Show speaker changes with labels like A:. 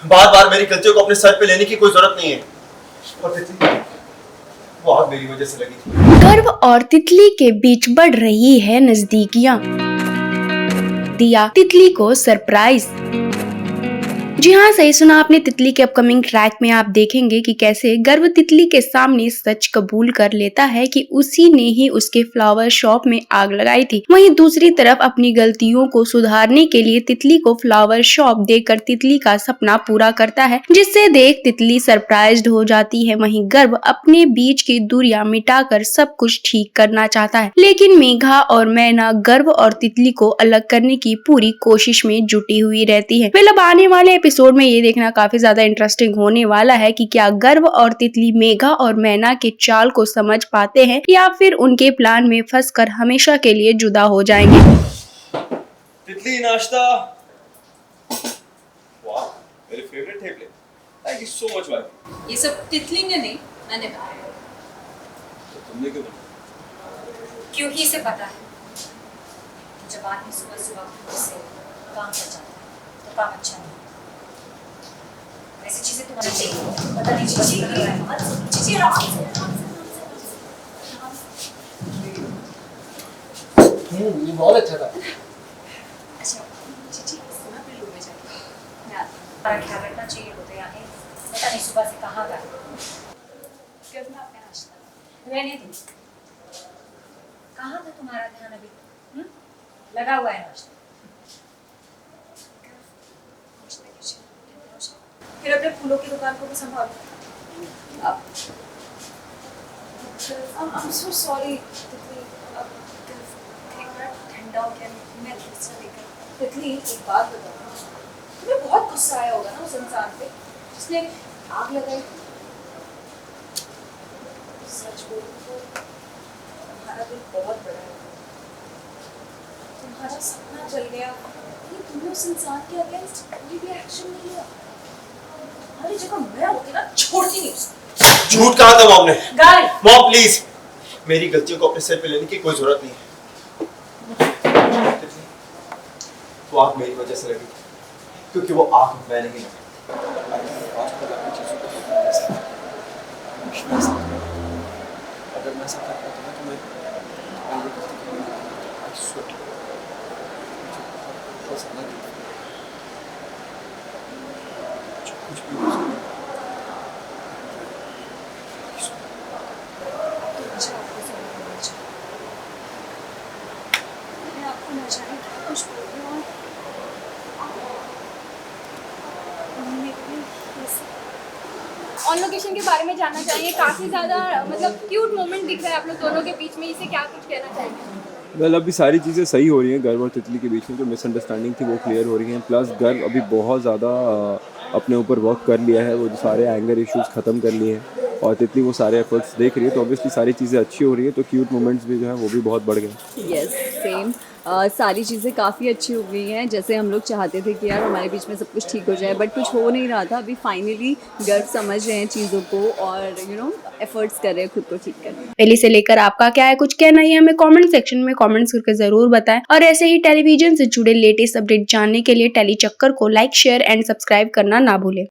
A: बार बार मेरी गलतियों को अपने सर पे लेने की कोई जरूरत नहीं है। और तितली वो आग मेरी वजह से लगी थी।
B: गर्व और तितली के बीच बढ़ रही है नजदीकियां। दिया तितली को सरप्राइज। जी हाँ, सही सुना आपने। तितली के अपकमिंग ट्रैक में आप देखेंगे कि कैसे गर्व तितली के सामने सच कबूल कर लेता है कि उसी ने ही उसके फ्लावर शॉप में आग लगाई थी। वहीं दूसरी तरफ अपनी गलतियों को सुधारने के लिए तितली को फ्लावर शॉप देकर तितली का सपना पूरा करता है, जिससे देख तितली सरप्राइज्ड हो जाती है। वहीं गर्व अपने बीच की दूरियां मिटाकर सब कुछ ठीक करना चाहता है, लेकिन मेघा और मैना गर्व और तितली को अलग करने की पूरी कोशिश में जुटी हुई रहती है। फिर अब आने वाले एपिसोड में ये देखना काफी ज्यादा इंटरेस्टिंग होने वाला है कि क्या गर्व और तितली मेघा और मैना के चाल को समझ पाते हैं या फिर उनके प्लान में फंसकर हमेशा के लिए जुदा हो जाएंगे।
A: तितली नाश्ता। वाह, मेरे फेवरेट ठेपले। थैंक यू सो मच भाई।
C: ये सब तितली ने नहीं, मैंने बनाया।
A: तो तुमने क्यों बनाया?
C: क्योंकि इसे पता है जब आदमी सुबह सुबह से काम कर जाता है तो काम अच्छा नहीं। ऐसी चीजें तुम्हारे चाहिए पता नहीं चीची
D: ये बहुत अच्छा था।
C: अच्छा चीची सुना फिर रूम में जाके यार तुम्हारा ख्याल रखना चाहिए होता है यानी पता नहीं सुबह से कहाँ गए। करना अपना नाश्ता रहने दी। कहाँ था तुम्हारा ध्यान अभी? लगा हुआ है नाश्ता। फिर अपने फूलों की दुकान को भी संभालो। अब I'm so sorry तितली। अब ठंडा हो गया मैं गुस्सा लेकर। तितली एक बात बताओ, तुम्हें बहुत गुस्सा आया होगा ना उस इंसान पे जिसने आग लगाई थी। सच बोलो तो तुम्हारा दिल बहुत बड़ा है। तुम्हारा सपना जल गया, ये तुमने उस इंसान के अगेंस्ट कोई भी एक्शन नहीं लिया। तुम्हारी जगह मैं होती ना छोड़ती नहीं उसको।
A: झूठ कहा था मॉम ने।
C: गाय
A: मॉम प्लीज, मेरी गलतियों को अपने सर पे लेने की कोई जरूरत नहीं है। तितली वो आग मेरी वजह से लगी थी, क्योंकि वो आग मैं नहीं
D: अगर मैं ऐसा कर पाता ना तो मैं ये गलती आई स्वेट बहुत सारा कुछ भी हो सकता
C: अच्छा आपको समझना चाहिए। मैं आपको न जाने क्या कुछ बोल रही हूँ
E: ऑन लोकेशन के बारे में जानना चाहिए। काफ़ी ज़्यादा मतलब क्यूट मोमेंट दिख रहा है आप लोग दोनों के बीच में, इसे क्या कुछ कहना चाहेंगे?
F: वेल अभी सारी चीज़ें सही हो रही हैं। गर्व और तितली के बीच में जो मिसअंडरस्टैंडिंग थी वो क्लियर हो रही हैं। प्लस गर्व अभी बहुत ज़्यादा अपने ऊपर वर्क कर लिया है, वो जो सारे एंगर इश्यूज ख़त्म कर लिए हैं और तितली वो सारे एफर्ट्स देख रही है, तो ऑब्वियसली सारी चीज़ें अच्छी हो रही है। तो क्यूट मोमेंट्स भी जो है वो भी बहुत बढ़ गए।
G: Yes same. सारी चीज़ें काफ़ी अच्छी हो गई हैं, जैसे हम लोग चाहते थे कि यार हमारे बीच में सब कुछ ठीक हो जाए, बट कुछ हो नहीं रहा था। अभी फाइनली गर्व समझ रहे हैं चीज़ों को और एफर्ट्स कर रहे हैं खुद को ठीक करने।
B: पहले से लेकर आपका क्या है कुछ कहना है हमें कमेंट सेक्शन में कमेंट्स करके जरूर बताएं। और ऐसे ही टेलीविजन से जुड़े लेटेस्ट अपडेट जानने के लिए टेली चक्कर को लाइक, शेयर एंड सब्सक्राइब करना ना भूलें।